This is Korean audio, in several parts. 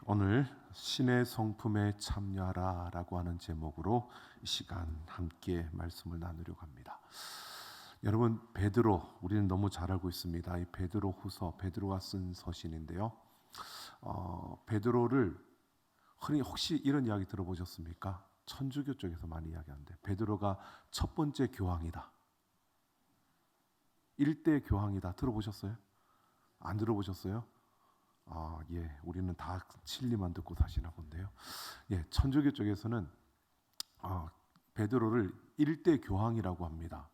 오늘 신의 성품에 참여하라라고 하는 제목으로 이 시간 함께 말씀을 나누려고 합니다. 여러분, 베드로, 우리는 너무 잘 알고 있습니다. 이 베드로후서, 베드로가 쓴 서신인데요. 베드로를 흔히 혹시 이런 이야기 들어보셨습니까? 천주교 쪽에서 많이 이야기하는데 베드로가 첫 번째 교황이다, 1대 교황이다. 들어보셨어요? 안 들어보셨어요? 예, 우리는 다 진리만 듣고 사시나 본데요. 예, 천주교 쪽에서는 베드로를 일대 교황이라고 합니다.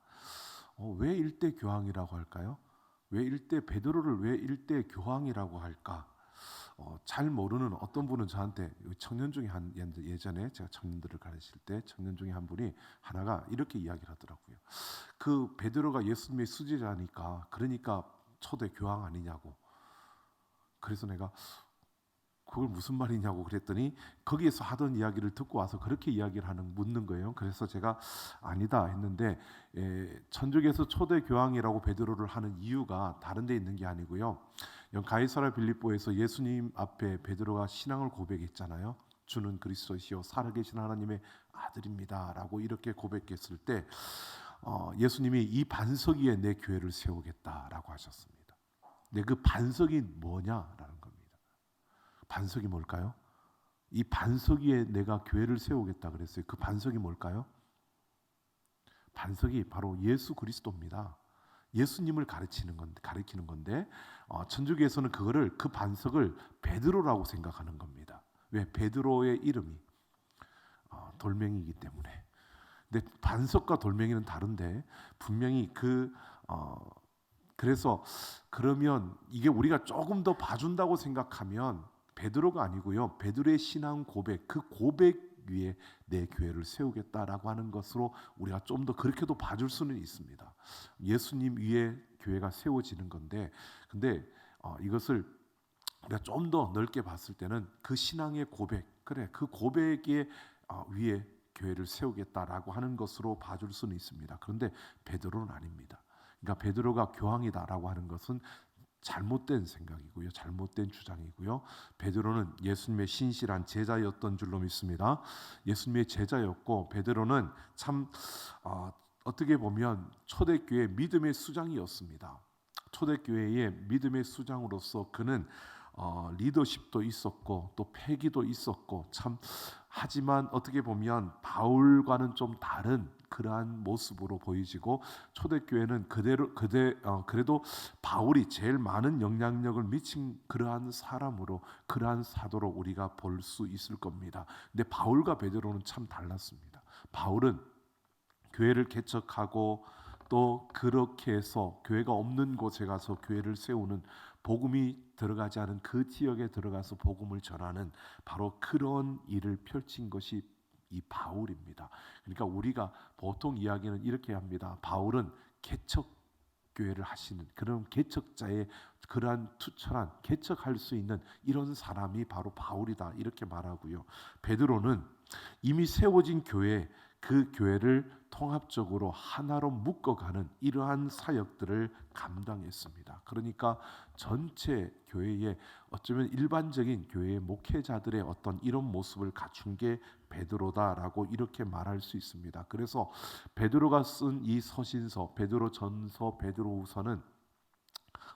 왜 일대 교황이라고 할까요? 왜 일대 베드로를 왜 일대 교황이라고 할까? 잘 모르는 어떤 분은 저한테 청년 중에 예전에 제가 청년들을 가르칠 때 청년 중에 한 분이 하나가 이렇게 이야기를 하더라고요. 그 베드로가 예수님의 수제자니까 그러니까 초대 교황 아니냐고. 그래서 내가 그걸 무슨 말이냐고 그랬더니 거기에서 하던 이야기를 듣고 와서 그렇게 이야기를 묻는 거예요. 그래서 제가 아니다 했는데 천주교에서 초대 교황이라고 베드로를 하는 이유가 다른 데 있는 게 아니고요. 가이사랴 빌립보에서 예수님 앞에 베드로가 신앙을 고백했잖아요. 주는 그리스도시요 살아계신 하나님의 아들입니다라고 이렇게 고백했을 때 예수님이 이 반석 위에 내 교회를 세우겠다라고 하셨습니다. 근데 그 반석이 뭐냐라는 겁니다. 반석이 뭘까요? 이 반석 위에 내가 교회를 세우겠다 그랬어요. 그 반석이 뭘까요? 반석이 바로 예수 그리스도입니다. 예수님을 가리키는 건데 천주교에서는 그 반석을 베드로라고 생각하는 겁니다. 왜? 베드로의 이름이 돌멩이이기 때문에. 근데 반석과 돌멩이는 다른데 분명히 그래서 그러면 이게 우리가 조금 더 봐준다고 생각하면 베드로가 아니고요. 베드로의 신앙 고백, 그 고백 위에 내 교회를 세우겠다라고 하는 것으로 우리가 좀 더 그렇게도 봐줄 수는 있습니다. 예수님 위에 교회가 세워지는 건데, 근데 이것을 우리가 좀 더 넓게 봤을 때는 그 신앙의 고백, 그래 그 고백의 위에 교회를 세우겠다라고 하는 것으로 봐줄 수는 있습니다. 그런데 베드로는 아닙니다. 그러니까 베드로가 교황이다라고 하는 것은 잘못된 생각이고요, 잘못된 주장이고요. 베드로는 예수님의 신실한 제자였던 줄로 믿습니다. 예수님의 제자였고 베드로는 참 어떻게 보면 초대교회 믿음의 수장이었습니다. 초대교회의 믿음의 수장으로서 그는 리더십도 있었고 또 패기도 있었고 참 하지만 어떻게 보면 바울과는 좀 다른 그러한 모습으로 보이지고 초대교회는 그래도 바울이 제일 많은 영향력을 미친 그러한 사람으로 그러한 사도로 우리가 볼 수 있을 겁니다. 근데 바울과 베드로는 참 달랐습니다. 바울은 교회를 개척하고 또 그렇게 해서 교회가 없는 곳에 가서 교회를 세우는 복음이 들어가지 않은 그 지역에 들어가서 복음을 전하는 바로 그런 일을 펼친 것이 이 바울입니다. 그러니까 우리가 보통 이야기는 이렇게 합니다. 바울은 개척 교회를 하시는 그런 개척자의 그러한 투철한 개척할 수 있는 이런 사람이 바로 바울이다 이렇게 말하고요. 베드로는 이미 세워진 교회, 그 교회를 통합적으로 하나로 묶어가는 이러한 사역들을 감당했습니다. 그러니까 전체 교회의 어쩌면 일반적인 교회의 목회자들의 어떤 이런 모습을 갖춘 게 베드로다라고 이렇게 말할 수 있습니다. 그래서 베드로가 쓴 이 서신서, 베드로전서, 베드로후서는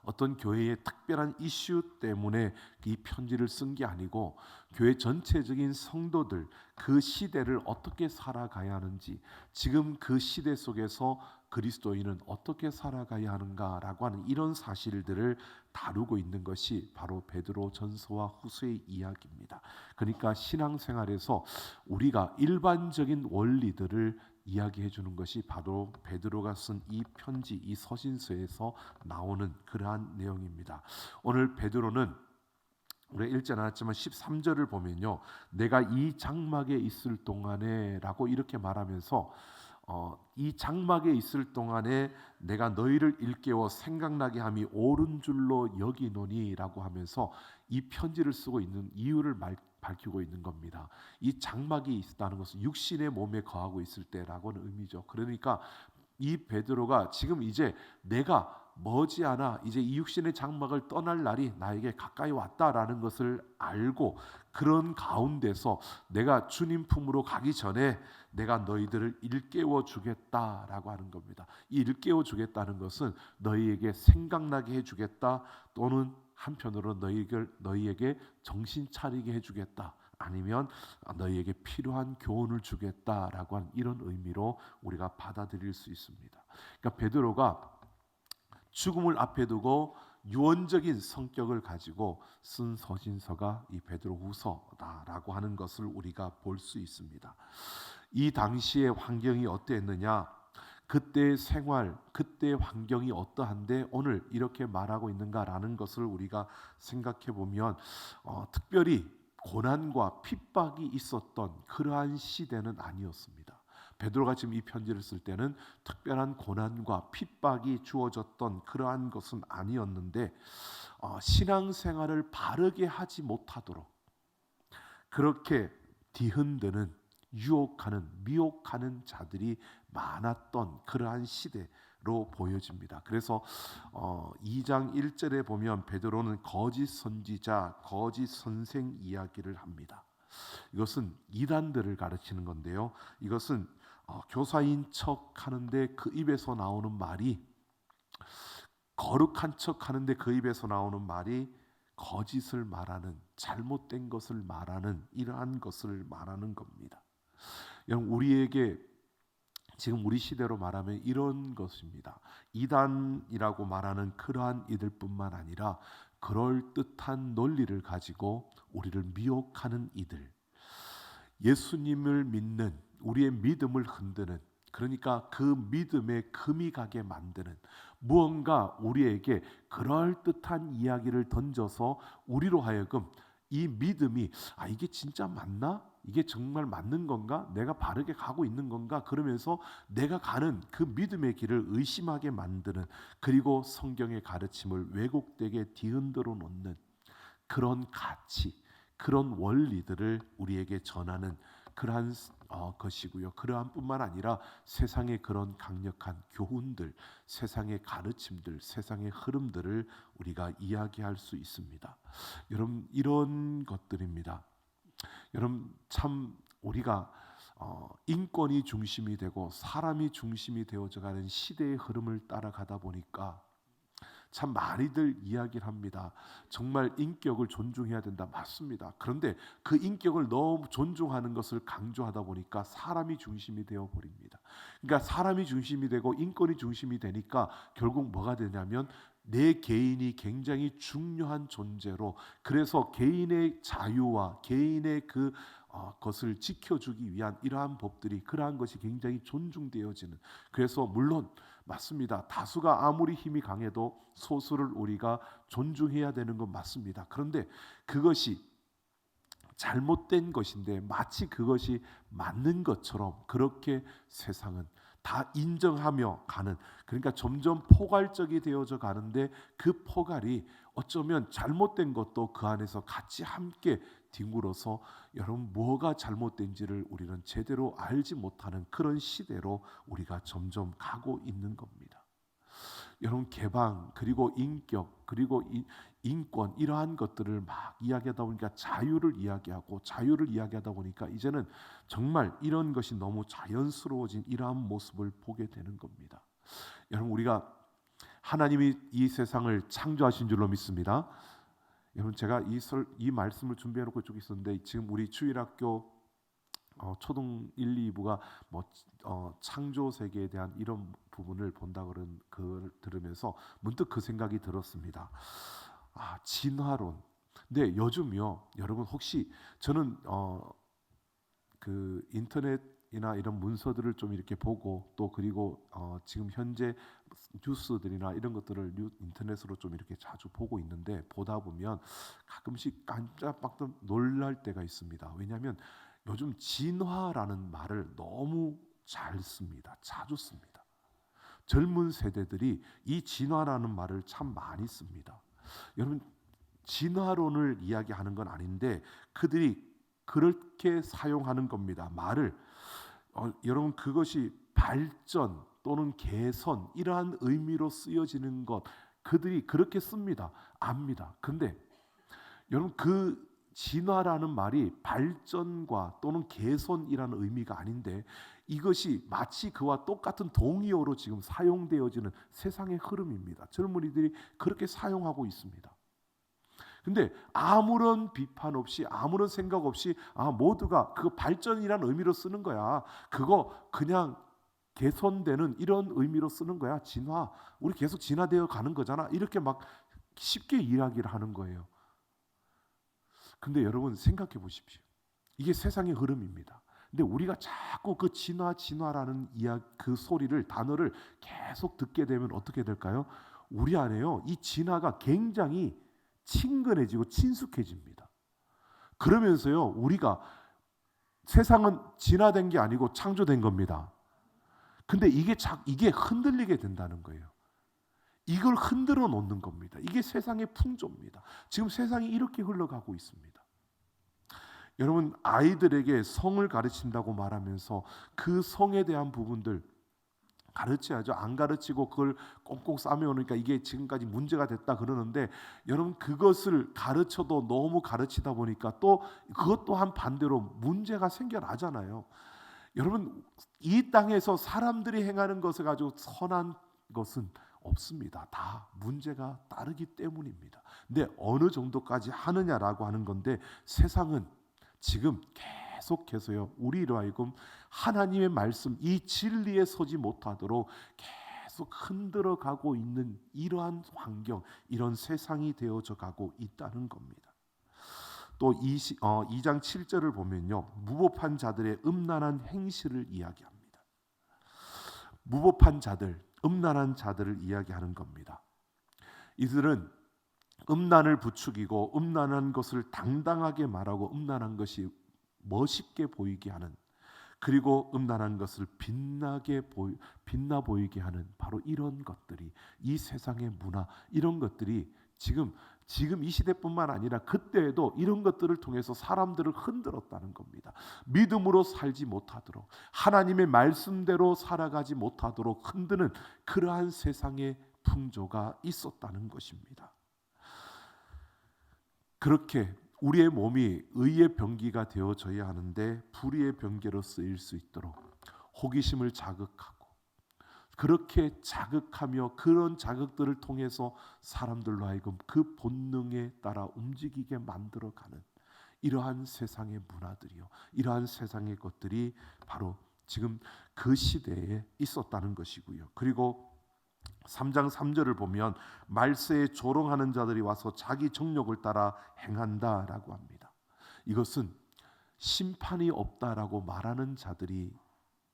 어떤 교회의 특별한 이슈 때문에 이 편지를 쓴 게 아니고 교회 전체적인 성도들 그 시대를 어떻게 살아가야 하는지 지금 그 시대 속에서 그리스도인은 어떻게 살아가야 하는가라고 하는 이런 사실들을 다루고 있는 것이 바로 베드로 전서와 후서의 이야기입니다. 그러니까 신앙생활에서 우리가 일반적인 원리들을 이야기해 주는 것이 바로 베드로가 쓴 이 편지, 이 서신서에서 나오는 그러한 내용입니다. 오늘 베드로는 우리가 읽지 않았지만 13절을 보면요, 내가 이 장막에 있을 동안에 라고 이렇게 말하면서 이 장막에 있을 동안에 내가 너희를 일깨워 생각나게 함이 옳은 줄로 여기노니 라고 하면서 이 편지를 쓰고 있는 이유를 밝히고 있는 겁니다. 이 장막이 있다는 것은 육신의 몸에 거하고 있을 때라고는 의미죠. 그러니까 이 베드로가 지금 이제 내가 머지않아 이제 이 육신의 장막을 떠날 날이 나에게 가까이 왔다라는 것을 알고 그런 가운데서 내가 주님 품으로 가기 전에 내가 너희들을 일깨워 주겠다라고 하는 겁니다. 이 일깨워 주겠다는 것은 너희에게 생각나게 해 주겠다, 또는 한편으로 너희에게 정신 차리게 해 주겠다, 아니면 너희에게 필요한 교훈을 주겠다라고 하는 이런 의미로 우리가 받아들일 수 있습니다. 그러니까 베드로가 죽음을 앞에 두고 유언적인 성격을 가지고 쓴 서신서가 이 베드로후서다라고 하는 것을 우리가 볼 수 있습니다. 이 당시의 환경이 어땠느냐? 그때의 생활, 그때의 환경이 어떠한데 오늘 이렇게 말하고 있는가라는 것을 우리가 생각해 보면 특별히 고난과 핍박이 있었던 그러한 시대는 아니었습니다. 베드로가 지금 이 편지를 쓸 때는 특별한 고난과 핍박이 주어졌던 그러한 것은 아니었는데 신앙생활을 바르게 하지 못하도록 그렇게 뒤흔드는, 유혹하는, 미혹하는 자들이 많았던 그러한 시대로 보여집니다. 그래서 2장 1절에 보면 베드로는 거짓 선지자, 거짓 선생 이야기를 합니다. 이것은 이단들을 가르치는 건데요. 이것은 교사인 척 하는데 그 입에서 나오는 말이, 거룩한 척 하는데 그 입에서 나오는 말이 거짓을 말하는, 잘못된 것을 말하는, 이러한 것을 말하는 겁니다. 여러분, 우리에게 지금 우리 시대로 말하면 이런 것입니다. 이단이라고 말하는 그러한 이들뿐만 아니라 그럴듯한 논리를 가지고 우리를 미혹하는 이들, 예수님을 믿는 우리의 믿음을 흔드는, 그러니까 그 믿음에 금이 가게 만드는 무언가 우리에게 그럴듯한 이야기를 던져서 우리로 하여금 이 믿음이 이게 진짜 맞나? 이게 정말 맞는 건가? 내가 바르게 가고 있는 건가? 그러면서 내가 가는 그 믿음의 길을 의심하게 만드는, 그리고 성경의 가르침을 왜곡되게 뒤흔들어 놓는 그런 가치, 그런 원리들을 우리에게 전하는 그러한 것이고요. 그러한 뿐만 아니라 세상의 그런 강력한 교훈들, 세상의 가르침들, 세상의 흐름들을 우리가 이야기할 수 있습니다. 여러분, 이런 것들입니다. 여러분, 참 우리가 인권이 중심이 되고 사람이 중심이 되어져가는 시대의 흐름을 따라가다 보니까 참 많이들 이야기를 합니다. 정말 인격을 존중해야 된다. 맞습니다. 그런데 그 인격을 너무 존중하는 것을 강조하다 보니까 사람이 중심이 되어 버립니다. 그러니까 사람이 중심이 되고 인권이 중심이 되니까 결국 뭐가 되냐면 내 개인이 굉장히 중요한 존재로, 그래서 개인의 자유와 개인의 것을 지켜주기 위한 이러한 법들이, 그러한 것이 굉장히 존중되어지는, 그래서 물론 맞습니다. 다수가 아무리 힘이 강해도 소수를 우리가 존중해야 되는 건 맞습니다. 그런데 그것이 잘못된 것인데 마치 그것이 맞는 것처럼 그렇게 세상은 다 인정하며 가는, 그러니까 점점 포괄적이 되어져 가는데 그 포괄이 어쩌면 잘못된 것도 그 안에서 같이 함께 뒹굴어서 여러분 뭐가 잘못된지를 우리는 제대로 알지 못하는 그런 시대로 우리가 점점 가고 있는 겁니다. 여러분, 개방 그리고 인격 그리고 인권, 이러한 것들을 막 이야기하다 보니까 자유를 이야기하다 보니까 이제는 정말 이런 것이 너무 자연스러워진 이러한 모습을 보게 되는 겁니다. 여러분, 우리가 하나님이 이 세상을 창조하신 줄로 믿습니다. 여러분, 제가 이 말씀을 준비해놓고 쭉 있었는데 지금 우리 주일학교 초등 1, 2부가 창조 세계에 대한 이런 부분을 본다 그런 그 들으면서 문득 그 생각이 들었습니다. 진화론. 근데 요즘요, 여러분 혹시 저는 그 인터넷이나 이런 문서들을 좀 이렇게 보고 또 그리고 지금 현재 뉴스들이나 이런 것들을 인터넷으로 좀 이렇게 자주 보고 있는데 보다 보면 가끔씩 깜짝깜짝 놀랄 때가 있습니다. 왜냐하면 요즘 진화라는 말을 너무 잘 씁니다. 자주 씁니다. 젊은 세대들이 이 진화라는 말을 참 많이 씁니다. 여러분, 진화론을 이야기하는 건 아닌데 그들이 그렇게 사용하는 겁니다. 말을 여러분, 그것이 발전 또는 개선 이러한 의미로 쓰여지는 것 그들이 그렇게 씁니다. 압니다. 근데 여러분 그 진화라는 말이 발전과 또는 개선이라는 의미가 아닌데 이것이 마치 그와 똑같은 동의어로 지금 사용되어지는 세상의 흐름입니다. 젊은이들이 그렇게 사용하고 있습니다. 근데 아무런 비판 없이 아무런 생각 없이 모두가 그 발전이라는 의미로 쓰는 거야. 그거 그냥 개선되는 이런 의미로 쓰는 거야. 진화. 우리 계속 진화되어 가는 거잖아. 이렇게 막 쉽게 이야기를 하는 거예요. 근데 여러분 생각해 보십시오. 이게 세상의 흐름입니다. 근데 우리가 자꾸 그 진화라는 그 소리를 단어를 계속 듣게 되면 어떻게 될까요? 우리 안에요. 이 진화가 굉장히 친근해지고 친숙해집니다. 그러면서요. 우리가 세상은 진화된 게 아니고 창조된 겁니다. 근데 이게 흔들리게 된다는 거예요. 이걸 흔들어 놓는 겁니다. 이게 세상의 풍조입니다. 지금 세상이 이렇게 흘러가고 있습니다. 여러분 아이들에게 성을 가르친다고 말하면서 그 성에 대한 부분들 가르쳐야죠. 안 가르치고 그걸 꽁꽁 싸매오니까 이게 지금까지 문제가 됐다 그러는데 여러분 그것을 가르쳐도 너무 가르치다 보니까 또 그것 또한 반대로 문제가 생겨나잖아요. 여러분 이 땅에서 사람들이 행하는 것을 가지고 선한 것은 없습니다. 다 문제가 따르기 때문입니다. 근데 어느 정도까지 하느냐라고 하는 건데 세상은 지금 계속해서요 우리로 하여금 하나님의 말씀 이 진리에 서지 못하도록 계속 흔들어 가고 있는 이러한 환경, 이런 세상이 되어져 가고 있다는 겁니다. 또 2장 7절을 보면요 무법한 자들의 음란한 행실을 이야기합니다. 무법한 자들, 음란한 자들을 이야기하는 겁니다. 이들은 음란을 부추기고 음란한 것을 당당하게 말하고 음란한 것이 멋있게 보이게 하는, 그리고 음란한 것을 빛나 보이게 하는 바로 이런 것들이 이 세상의 문화, 이런 것들이 지금 이 시대뿐만 아니라 그때에도 이런 것들을 통해서 사람들을 흔들었다는 겁니다. 믿음으로 살지 못하도록, 하나님의 말씀대로 살아가지 못하도록 흔드는 그러한 세상의 풍조가 있었다는 것입니다. 그렇게 우리의 몸이 의의 병기가 되어져야 하는데 불의의 병기로 쓰일 수 있도록 호기심을 자극하고, 그렇게 자극하며 그런 자극들을 통해서 사람들로 하여금 그 본능에 따라 움직이게 만들어가는 이러한 세상의 문화들이요, 이러한 세상의 것들이 바로 지금 그 시대에 있었다는 것이고요. 그리고 3장 3절을 보면 말세에 조롱하는 자들이 와서 자기 정욕을 따라 행한다라고 합니다. 이것은 심판이 없다라고 말하는 자들이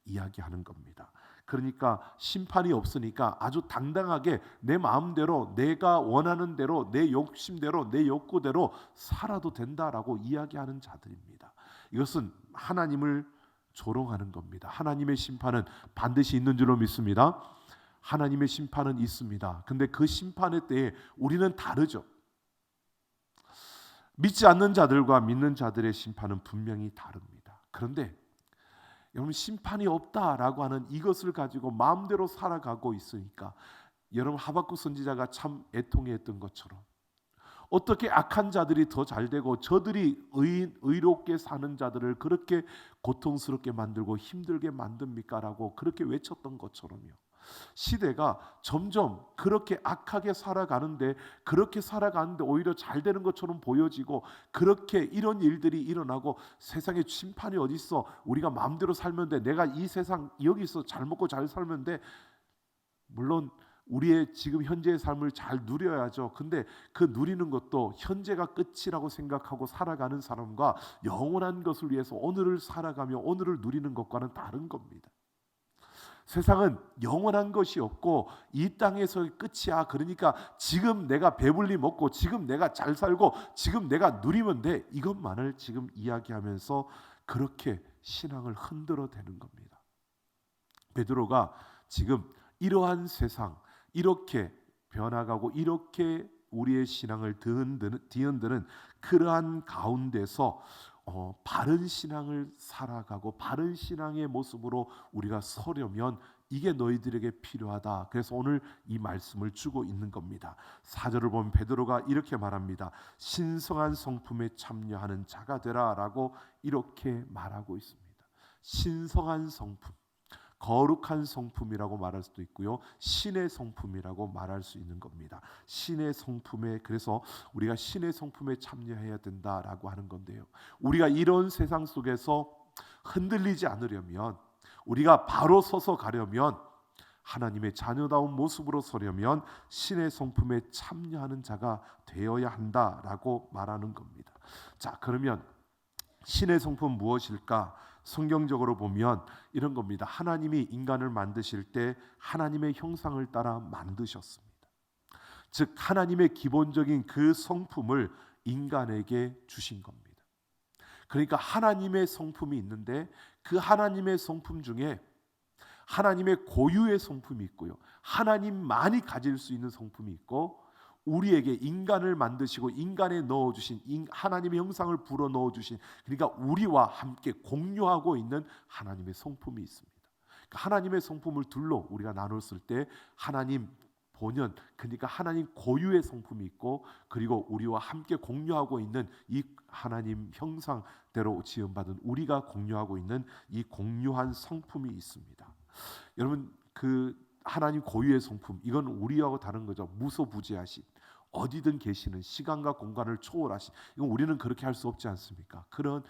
이야기하는 겁니다. 그러니까 심판이 없으니까 아주 당당하게 내 마음대로, 내가 원하는 대로, 내 욕심대로, 내 욕구대로 살아도 된다라고 이야기하는 자들입니다. 이것은 하나님을 조롱하는 겁니다. 하나님의 심판은 반드시 있는 줄로 믿습니다. 하나님의 심판은 있습니다. 근데 그 심판의 때에 우리는 다르죠. 믿지 않는 자들과 믿는 자들의 심판은 분명히 다릅니다. 그런데 여러분 심판이 없다라고 하는 이것을 가지고 마음대로 살아가고 있으니까 여러분 하박국 선지자가 참 애통해했던 것처럼 어떻게 악한 자들이 더 잘되고 저들이 의롭게 사는 자들을 그렇게 고통스럽게 만들고 힘들게 만듭니까? 라고 그렇게 외쳤던 것처럼요. 시대가 점점 그렇게 악하게 살아가는데, 그렇게 살아가는데 오히려 잘 되는 것처럼 보여지고, 그렇게 이런 일들이 일어나고 세상에 심판이 어디 있어? 우리가 마음대로 살면 돼. 내가 이 세상 여기서 잘 먹고 잘 살면 돼. 물론 우리의 지금 현재의 삶을 잘 누려야죠. 근데 그 누리는 것도 현재가 끝이라고 생각하고 살아가는 사람과 영원한 것을 위해서 오늘을 살아가며 오늘을 누리는 것과는 다른 겁니다. 세상은 영원한 것이 없고 이 땅에서의 끝이야. 그러니까 지금 내가 배불리 먹고 지금 내가 잘 살고 지금 내가 누리면 돼. 이것만을 지금 이야기하면서 그렇게 신앙을 흔들어 대는 겁니다. 베드로가 지금 이러한 세상, 이렇게 변화가고 이렇게 우리의 신앙을 뒤흔드는 그러한 가운데서 바른 신앙을 살아가고 바른 신앙의 모습으로 우리가 서려면 이게 너희들에게 필요하다. 그래서 오늘 이 말씀을 주고 있는 겁니다. 4절을 보면 베드로가 이렇게 말합니다. 신성한 성품에 참여하는 자가 되라라고 이렇게 말하고 있습니다. 신성한 성품, 거룩한 성품이라고 말할 수도 있고요, 신의 성품이라고 말할 수 있는 겁니다. 신의 성품에, 그래서 우리가 신의 성품에 참여해야 된다라고 하는 건데요, 우리가 이런 세상 속에서 흔들리지 않으려면, 우리가 바로 서서 가려면, 하나님의 자녀다운 모습으로 서려면 신의 성품에 참여하는 자가 되어야 한다라고 말하는 겁니다. 자, 그러면 신의 성품 무엇일까? 성경적으로 보면 이런 겁니다. 하나님이 인간을 만드실 때 하나님의 형상을 따라 만드셨습니다. 즉 하나님의 기본적인 그 성품을 인간에게 주신 겁니다. 그러니까 하나님의 성품이 있는데 그 하나님의 성품 중에 하나님의 고유의 성품이 있고요, 하나님만이 가질 수 있는 성품이 있고, 우리에게 인간을 만드시고 인간에 넣어주신 하나님의 형상을 불어 넣어주신, 그러니까 우리와 함께 공유하고 있는 하나님의 성품이 있습니다. 그러니까 하나님의 성품을 둘로 우리가 나눴을 때 하나님 본연, 그러니까 하나님 고유의 성품이 있고, 그리고 우리와 함께 공유하고 있는 이 하나님 형상대로 지음받은 우리가 공유하고 있는 이 공유한 성품이 있습니다. 여러분, 그 하나님 고유의 성품, 이건 우리하고 다른 거죠. 무소부재하신, 어디든 계시는, 시간과 공간을 초월하신, 이건 우리는 그렇게 할 수 없지 않습니까? 그런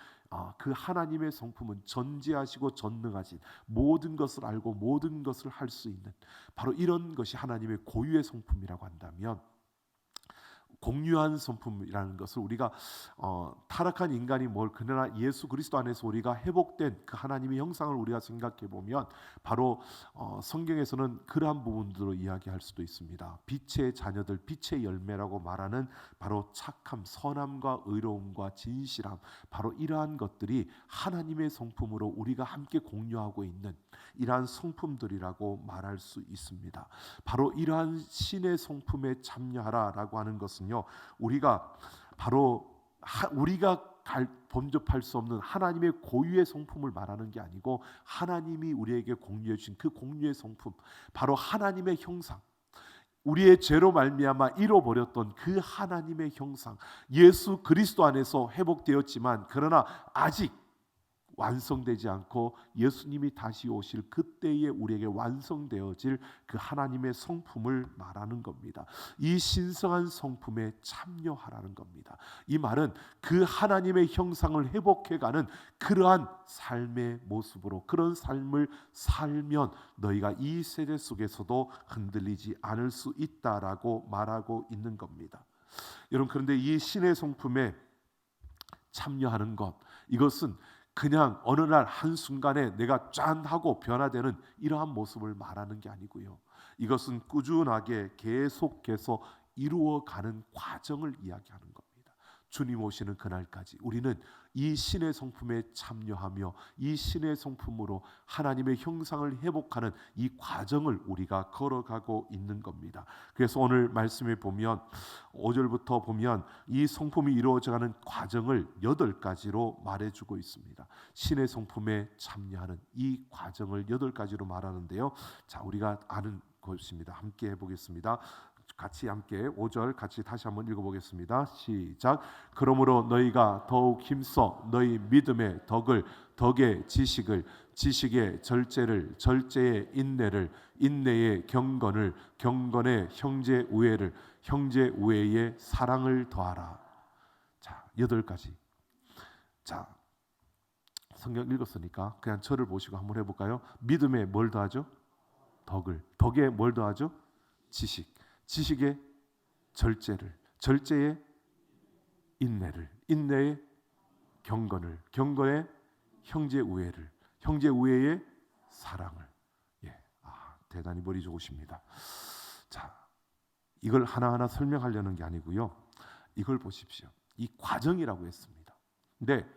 그 하나님의 성품은 전지하시고 전능하신, 모든 것을 알고 모든 것을 할 수 있는, 바로 이런 것이 하나님의 고유의 성품이라고 한다면, 공유한 성품이라는 것을 우리가 타락한 인간이 그러나 예수 그리스도 안에서 우리가 회복된 그 하나님의 형상을 우리가 생각해 보면, 바로 성경에서는 그러한 부분들로 이야기할 수도 있습니다. 빛의 자녀들, 빛의 열매라고 말하는 바로 착함, 선함과 의로움과 진실함, 바로 이러한 것들이 하나님의 성품으로 우리가 함께 공유하고 있는 이러한 성품들이라고 말할 수 있습니다. 바로 이러한 신의 성품에 참여하라라고 하는 것은요, 우리가 바로 우리가 범접할 수 없는 하나님의 고유의 성품을 말하는 게 아니고, 하나님이 우리에게 공유해 주신 그 공유의 성품, 바로 하나님의 형상, 우리의 죄로 말미암아 잃어버렸던 그 하나님의 형상, 예수 그리스도 안에서 회복되었지만 그러나 아직 완성되지 않고 예수님이 다시 오실 그때에 우리에게 완성되어질 그 하나님의 성품을 말하는 겁니다. 이 신성한 성품에 참여하라는 겁니다. 이 말은 그 하나님의 형상을 회복해가는 그러한 삶의 모습으로, 그런 삶을 살면 너희가 이 세대 속에서도 흔들리지 않을 수 있다라고 말하고 있는 겁니다. 여러분, 그런데 이 신의 성품에 참여하는 것, 이것은 그냥 어느 날 한순간에 내가 짠 하고 변화되는 이러한 모습을 말하는 게 아니고요, 이것은 꾸준하게 계속해서 이루어가는 과정을 이야기하는 겁니다. 주님 오시는 그날까지 우리는 이 신의 성품에 참여하며 이 신의 성품으로 하나님의 형상을 회복하는 이 과정을 우리가 걸어가고 있는 겁니다. 그래서 오늘 말씀에 보면 5절부터 보면 이 성품이 이루어져가는 과정을 8가지로 말해주고 있습니다. 신의 성품에 참여하는 이 과정을 8가지로 말하는데요, 자, 우리가 아는 것입니다. 함께 해보겠습니다. 같이 함께 5절 같이 다시 한번 읽어보겠습니다. 시작. 그러므로 너희가 더욱 힘써 너희 믿음의 덕을, 덕의 지식을, 지식의 절제를, 절제의 인내를, 인내의 경건을, 경건의 형제 우애를, 형제 우애의 사랑을 더하라. 자, 8가지. 자, 성경 읽었으니까 그냥 저를 보시고 한번 해볼까요? 믿음에 뭘 더하죠? 덕을. 덕에 뭘 더하죠? 지식. 지식의 절제를, 절제의 인내를, 인내의 경건을, 경건의 형제 우애를, 형제 우애의 사랑을. 대단히 머리 좋으십니다. 자, 이걸 하나하나 설명하려는 게 아니고요, 이걸 보십시오. 이 과정이라고 했습니다. 근데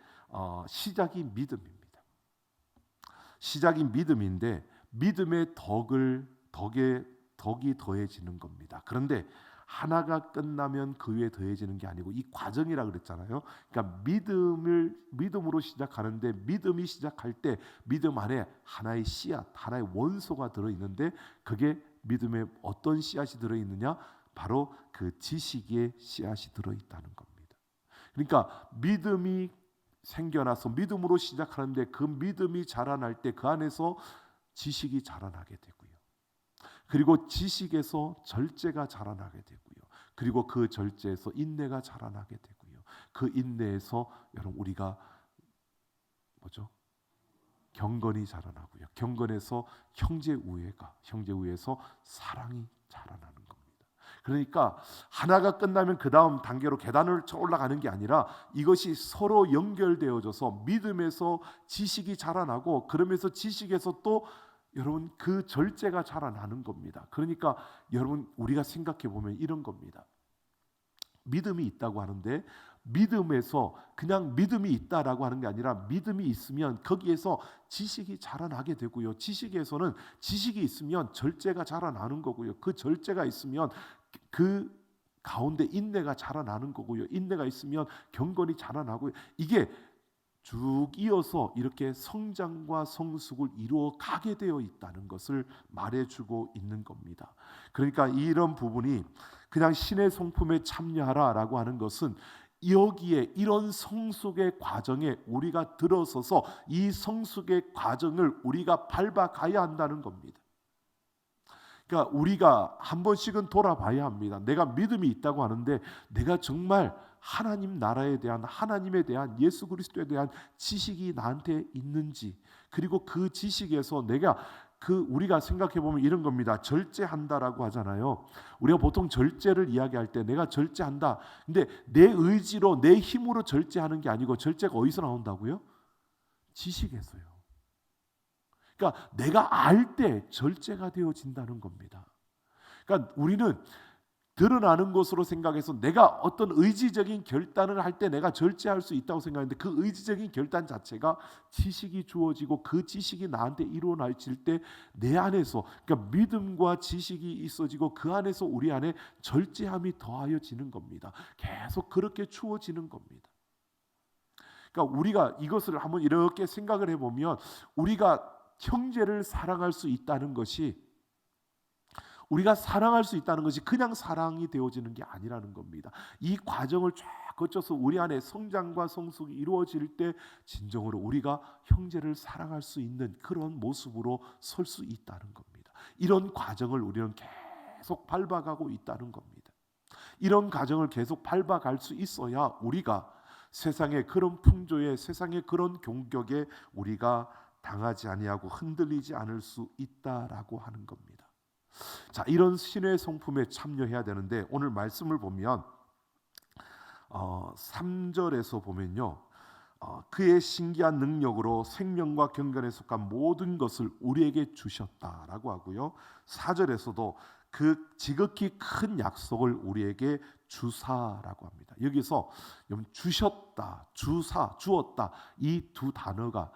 시작이 믿음입니다. 시작이 믿음인데 믿음의 덕이 더해지는 겁니다. 그런데 하나가 끝나면 그 위에 더해지는 게 아니고 이 과정이라 그랬잖아요. 그러니까 믿음으로 시작하는데 믿음이 시작할 때 믿음 안에 하나의 씨앗, 하나의 원소가 들어 있는데 그게 믿음에 어떤 씨앗이 들어 있느냐? 바로 그 지식의 씨앗이 들어 있다는 겁니다. 그러니까 믿음이 생겨나서 믿음으로 시작하는데 그 믿음이 자라날 때 그 안에서 지식이 자라나게 되고요. 그리고 지식에서 절제가 자라나게 되고요. 그리고 그 절제에서 인내가 자라나게 되고요. 그 인내에서 여러분 우리가 뭐죠? 경건이 자라나고요. 경건에서 형제 우애에서 사랑이 자라나는 겁니다. 그러니까 하나가 끝나면 그 다음 단계로 계단을 올라가는 게 아니라 이것이 서로 연결되어져서 믿음에서 지식이 자라나고 그러면서 지식에서 또 여러분 그 절제가 자라나는 겁니다. 그러니까 여러분 우리가 생각해 보면 이런 겁니다. 믿음이 있다고 하는데 믿음에서 그냥 믿음이 있다라고 하는 게 아니라 믿음이 있으면 거기에서 지식이 자라나게 되고요. 지식에서는 지식이 있으면 절제가 자라나는 거고요. 그 절제가 있으면 그 가운데 인내가 자라나는 거고요. 인내가 있으면 경건이 자라나고요. 이게 쭉 이어서 이렇게 성장과 성숙을 이루어 가게 되어 있다는 것을 말해주고 있는 겁니다. 그러니까 이런 부분이 그냥 신의 성품에 참여하라라고 하는 것은 여기에 이런 성숙의 과정에 우리가 들어서서 이 성숙의 과정을 우리가 밟아가야 한다는 겁니다. 그러니까 우리가 한 번씩은 돌아봐야 합니다. 내가 믿음이 있다고 하는데 내가 정말 하나님 나라에 대한 하나님에 대한 예수 그리스도에 대한 지식이 나한테 있는지 그리고 그 지식에서 내가 우리가 생각해 보면 이런 겁니다. 절제한다라고 하잖아요. 우리가 보통 절제를 이야기할 때 내가 절제한다. 근데 내 의지로 내 힘으로 절제하는 게 아니고 절제가 어디서 나온다고요? 지식에서요. 그러니까 내가 알 때 절제가 되어진다는 겁니다. 그러니까 우리는 드러나는 것으로 생각해서 내가 어떤 의지적인 결단을 할 때 내가 절제할 수 있다고 생각하는데 그 의지적인 결단 자체가 지식이 주어지고 그 지식이 나한테 일어나질 때 내 안에서 그러니까 믿음과 지식이 있어지고 그 안에서 우리 안에 절제함이 더하여지는 겁니다. 계속 그렇게 주어지는 겁니다. 그러니까 우리가 이것을 한번 이렇게 생각을 해보면 우리가 형제를 사랑할 수 있다는 것이 우리가 사랑할 수 있다는 것이 그냥 사랑이 되어지는 게 아니라는 겁니다. 이 과정을 쫙 거쳐서 우리 안에 성장과 성숙이 이루어질 때 진정으로 우리가 형제를 사랑할 수 있는 그런 모습으로 설 수 있다는 겁니다. 이런 과정을 우리는 계속 밟아가고 있다는 겁니다. 이런 과정을 계속 밟아갈 수 있어야 우리가 세상의 그런 풍조에 세상의 그런 공격에 우리가 당하지 아니하고 흔들리지 않을 수 있다라고 하는 겁니다. 자, 이런 신의 성품에 참여해야 되는데 오늘 말씀을 보면 3절에서 보면요. 그의 신기한 능력으로 생명과 경건에 속한 모든 것을 우리에게 주셨다라고 하고요. 4절에서도 그 지극히 큰 약속을 우리에게 주사라고 합니다. 여기서 주셨다, 주사, 주었다 이 두 단어가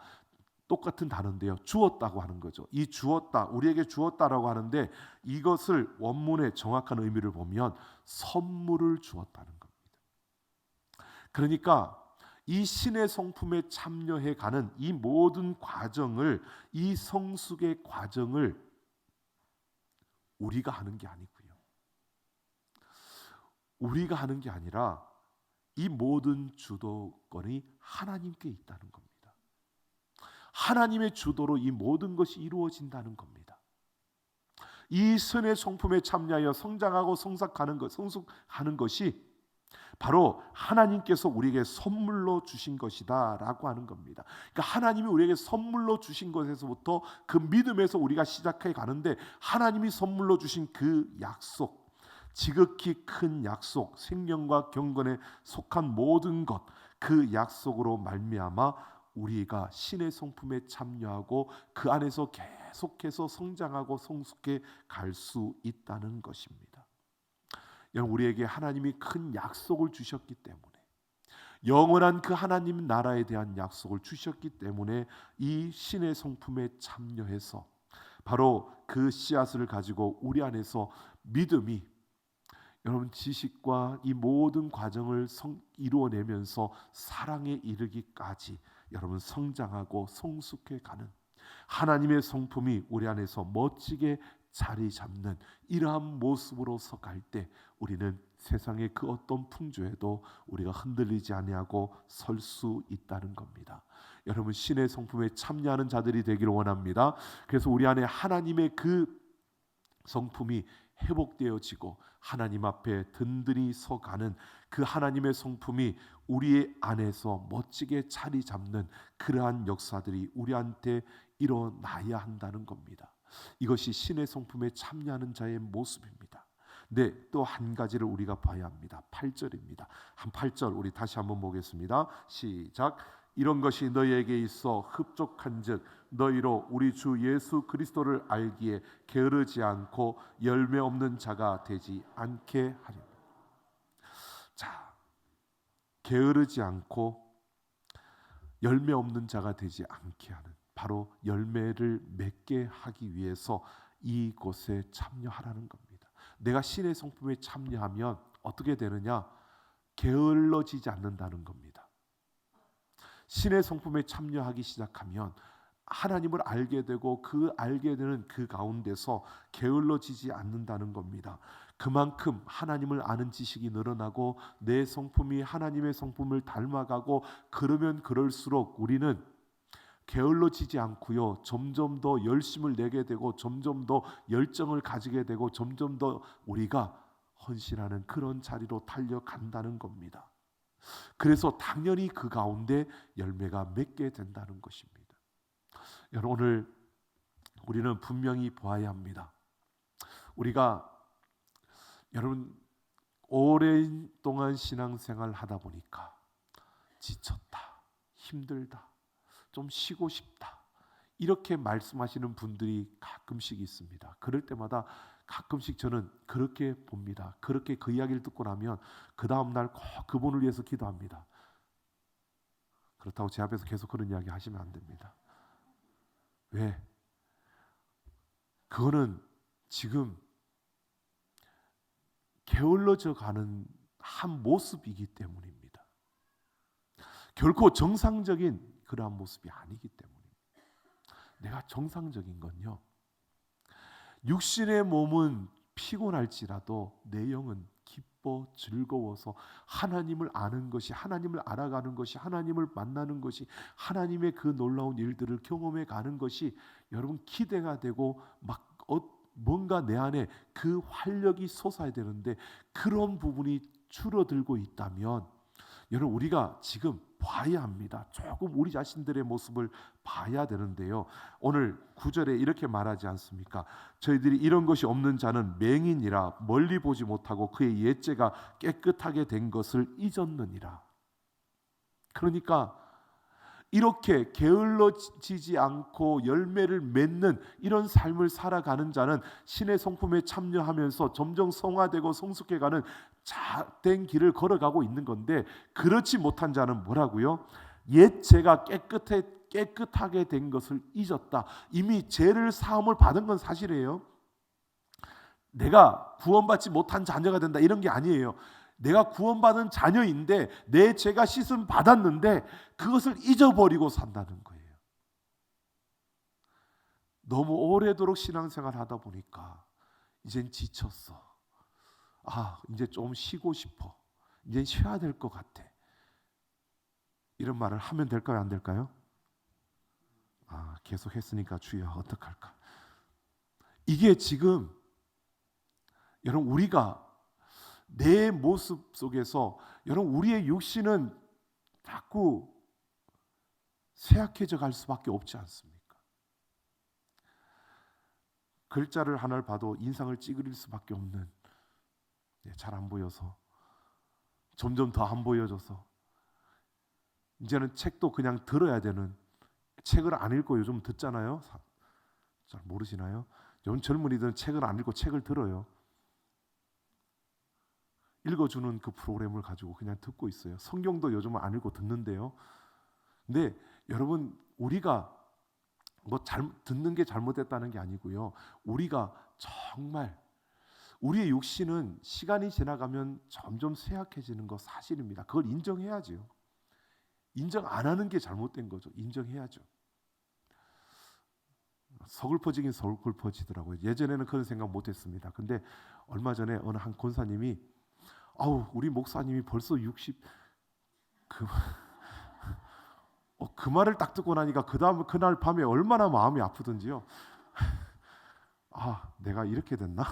똑같은 단어인데요. 주었다고 하는 거죠. 이 주었다, 우리에게 주었다라고 하는데 이것을 원문의 정확한 의미를 보면 선물을 주었다는 겁니다. 그러니까 이 신의 성품에 참여해 가는 이 모든 과정을 이 성숙의 과정을 우리가 하는 게 아니고요. 우리가 하는 게 아니라 이 모든 주도권이 하나님께 있다는 겁니다. 하나님의 주도로 이 모든 것이 이루어진다는 겁니다. 이 신의 성품에 참여하여 성장하고 성숙하는 것이 바로 하나님께서 우리에게 선물로 주신 것이다라고 하는 겁니다. 그러니까 하나님이 우리에게 선물로 주신 것에서부터 그 믿음에서 우리가 시작해 가는데 하나님이 선물로 주신 그 약속, 지극히 큰 약속, 생명과 경건에 속한 모든 것, 그 약속으로 말미암아 우리가 신의 성품에 참여하고 그 안에서 계속해서 성장하고 성숙해 갈 수 있다는 것입니다. 여러분, 우리에게 하나님이 큰 약속을 주셨기 때문에 영원한 그 하나님 나라에 대한 약속을 주셨기 때문에 이 신의 성품에 참여해서 바로 그 씨앗을 가지고 우리 안에서 믿음이 여러분 지식과 이 모든 과정을 이루어내면서 사랑에 이르기까지 여러분 성장하고 성숙해 가는 하나님의 성품이 우리 안에서 멋지게 자리 잡는 이러한 모습으로서 갈 때 우리는 세상의 그 어떤 풍조에도 우리가 흔들리지 아니하고 설 수 있다는 겁니다. 여러분 신의 성품에 참여하는 자들이 되기를 원합니다. 그래서 우리 안에 하나님의 그 성품이 회복되어지고 하나님 앞에 든든히 서가는 그 하나님의 성품이 우리의 안에서 멋지게 자리 잡는 그러한 역사들이 우리한테 일어나야 한다는 겁니다. 이것이 신의 성품에 참여하는 자의 모습입니다. 네, 또 한 가지를 우리가 봐야 합니다. 8절입니다. 8절 우리 다시 한번 보겠습니다. 시작. 이런 것이 너희에게 있어 흡족한즉 너희로 우리 주 예수 그리스도를 알기에 게으르지 않고 열매 없는 자가 되지 않게 하리라. 자, 게으르지 않고 열매 없는 자가 되지 않게 하는 바로 열매를 맺게 하기 위해서 이곳에 참여하라는 겁니다. 내가 신의 성품에 참여하면 어떻게 되느냐? 게을러지지 않는다는 겁니다. 신의 성품에 참여하기 시작하면 하나님을 알게 되고 그 알게 되는 그 가운데서 게을러지지 않는다는 겁니다. 그만큼 하나님을 아는 지식이 늘어나고 내 성품이 하나님의 성품을 닮아가고 그러면 그럴수록 우리는 게을러지지 않고요. 점점 더 열심을 내게 되고 점점 더 열정을 가지게 되고 점점 더 우리가 헌신하는 그런 자리로 달려간다는 겁니다. 그래서 당연히 그 가운데 열매가 맺게 된다는 것입니다. 여러분 오늘 우리는 분명히 보아야 합니다. 우리가 여러분 오랜 동안 신앙생활 하다 보니까 지쳤다, 힘들다, 좀 쉬고 싶다 이렇게 말씀하시는 분들이 가끔씩 있습니다. 그럴 때마다 가끔씩 저는 그렇게 봅니다. 그렇게 그 이야기를 듣고 나면 그 다음 날 꼭 그분을 위해서 기도합니다. 그렇다고 제 앞에서 계속 그런 이야기 하시면 안 됩니다. 왜? 그거는 지금 게을러져 가는 한 모습이기 때문입니다. 결코 정상적인 그러한 모습이 아니기 때문입니다. 내가 정상적인 건요, 육신의 몸은 피곤할지라도 내 영은 기뻐 즐거워서 하나님을 아는 것이, 하나님을 알아가는 것이, 하나님을 만나는 것이, 하나님의 그 놀라운 일들을 경험해 가는 것이 여러분 기대가 되고 막 뭔가 내 안에 그 활력이 솟아야 되는데 그런 부분이 줄어들고 있다면 여러분 우리가 지금 봐야 합니다. 조금 우리 자신들의 모습을 봐야 되는데요. 오늘 9절에 이렇게 말하지 않습니까? 저희들이 이런 것이 없는 자는 맹인이라 멀리 보지 못하고 그의 옛죄가 깨끗하게 된 것을 잊었느니라. 그러니까 이렇게 게을러지지 않고 열매를 맺는 이런 삶을 살아가는 자는 신의 성품에 참여하면서 점점 성화되고 성숙해가는 자된 길을 걸어가고 있는 건데, 그렇지 못한 자는 뭐라고요? 옛 죄가 깨끗하게 된 것을 잊었다. 이미 죄를 사함을 받은 건 사실이에요. 내가 구원받지 못한 자녀가 된다 이런 게 아니에요. 내가 구원받은 자녀인데 내 죄가 씻음 받았는데 그것을 잊어버리고 산다는 거예요. 너무 오래도록 신앙생활 하다 보니까 이젠 지쳤어. 이제 좀 쉬고 싶어. 이제 쉬어야 될 것 같아. 이런 말을 하면 될까요, 안 될까요? 계속 했으니까 주여 어떡할까? 이게 지금 여러분 우리가 내 모습 속에서 여러분 우리의 육신은 자꾸 쇠약해져 갈 수밖에 없지 않습니까? 글자를 하나를 봐도 인상을 찌그릴 수밖에 없는, 잘 안 보여서 점점 더 안 보여져서 이제는 책도 그냥 들어야 되는, 책을 안 읽고 요즘 듣잖아요. 잘 모르시나요? 요즘 젊은이들은 책을 안 읽고 책을 들어요. 읽어주는 그 프로그램을 가지고 그냥 듣고 있어요. 성경도 요즘은 안 읽고 듣는데요. 근데 여러분 우리가 듣는 게 잘못됐다는 게 아니고요. 우리가 정말 우리의 육신은 시간이 지나가면 점점 쇠약해지는 거 사실입니다. 그걸 인정해야죠. 인정 안 하는 게 잘못된 거죠. 인정해야죠. 서글퍼지긴 서글퍼지더라고요. 예전에는 그런 생각 못했습니다. 근데 얼마 전에 어느 한 권사님이 아우 우리 목사님이 벌써 60 그, 그 말을 딱 듣고 나니까 그날 밤에 얼마나 마음이 아프던지요. 아 내가 이렇게 됐나?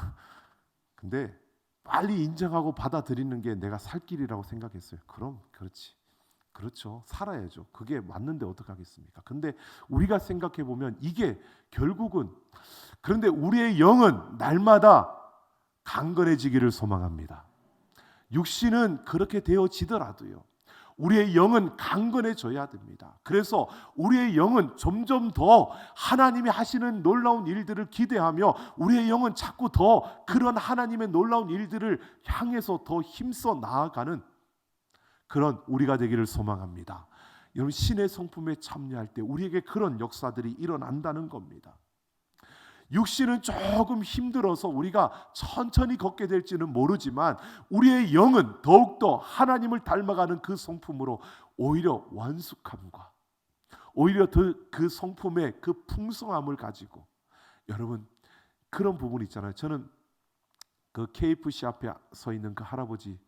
근데 빨리 인정하고 받아들이는 게 내가 살 길이라고 생각했어요. 그럼 그렇지. 그렇죠. 살아야죠. 그게 맞는데 어떡하겠습니까? 근데 우리가 생각해 보면 이게 결국은 그런데 우리의 영은 날마다 강건해지기를 소망합니다. 육신은 그렇게 되어지더라도요. 우리의 영은 강건해져야 됩니다. 그래서 우리의 영은 점점 더 하나님이 하시는 놀라운 일들을 기대하며 우리의 영은 자꾸 더 그런 하나님의 놀라운 일들을 향해서 더 힘써 나아가는 그런 우리가 되기를 소망합니다. 여러분 신의 성품에 참여할 때 우리에게 그런 역사들이 일어난다는 겁니다. 육신은 조금 힘들어서 우리가 천천히 걷게 될지는 모르지만 우리의 영은 더욱더 하나님을 닮아가는 그 성품으로 오히려 완숙함과 오히려 그 성품의 그 풍성함을 가지고 여러분 그런 부분 있잖아요. 저는 그 KFC 앞에 서 있는 그 할아버지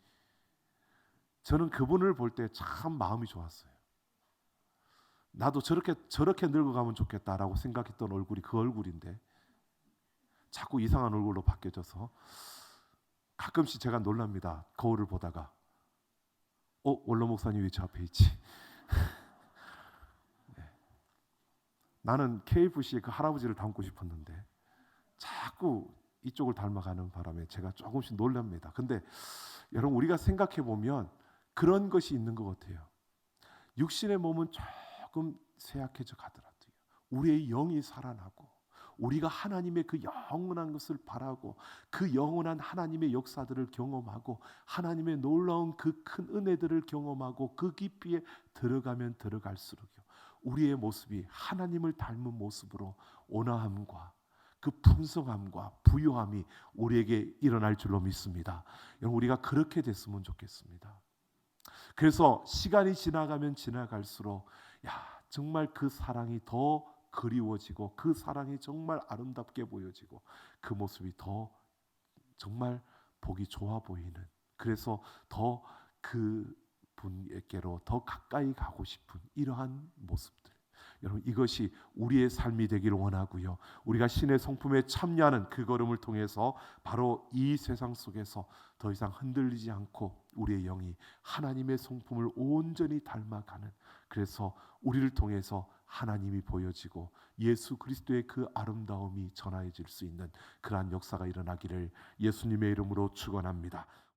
저는 그분을 볼 때 참 마음이 좋았어요. 나도 저렇게 늙어가면 좋겠다라고 생각했던 얼굴이 그 얼굴인데 자꾸 이상한 얼굴로 바뀌어져서 가끔씩 제가 놀랍니다. 거울을 보다가 원로 목사님 왜 저 앞에 있지? 네. 나는 KFC의 그 할아버지를 닮고 싶었는데 자꾸 이쪽을 닮아가는 바람에 제가 조금씩 놀랍니다. 근데 여러분 우리가 생각해 보면 그런 것이 있는 것 같아요. 육신의 몸은 조금 쇠약해져 가더라도요. 우리의 영이 살아나고 우리가 하나님의 그 영원한 것을 바라고 그 영원한 하나님의 역사들을 경험하고 하나님의 놀라운 그 큰 은혜들을 경험하고 그 깊이에 들어가면 들어갈수록요. 우리의 모습이 하나님을 닮은 모습으로 온화함과 그 풍성함과 부요함이 우리에게 일어날 줄로 믿습니다. 여러분 우리가 그렇게 됐으면 좋겠습니다. 그래서 시간이 지나가면 지나갈수록 정말 그 사랑이 더 그리워지고 그 사랑이 정말 아름답게 보여지고 그 모습이 더 정말 보기 좋아 보이는 그래서 더 그 분에게로 더 가까이 가고 싶은 이러한 모습들 여러분 이것이 우리의 삶이 되기를 원하고요. 우리가 신의 성품에 참여하는 그 걸음을 통해서 바로 이 세상 속에서 더 이상 흔들리지 않고 우리의 영이 하나님의 성품을 온전히 닮아가는 그래서 우리를 통해서 하나님이 보여지고 예수 그리스도의 그 아름다움이 전해질 수 있는 그러한 역사가 일어나기를 예수님의 이름으로 축원합니다.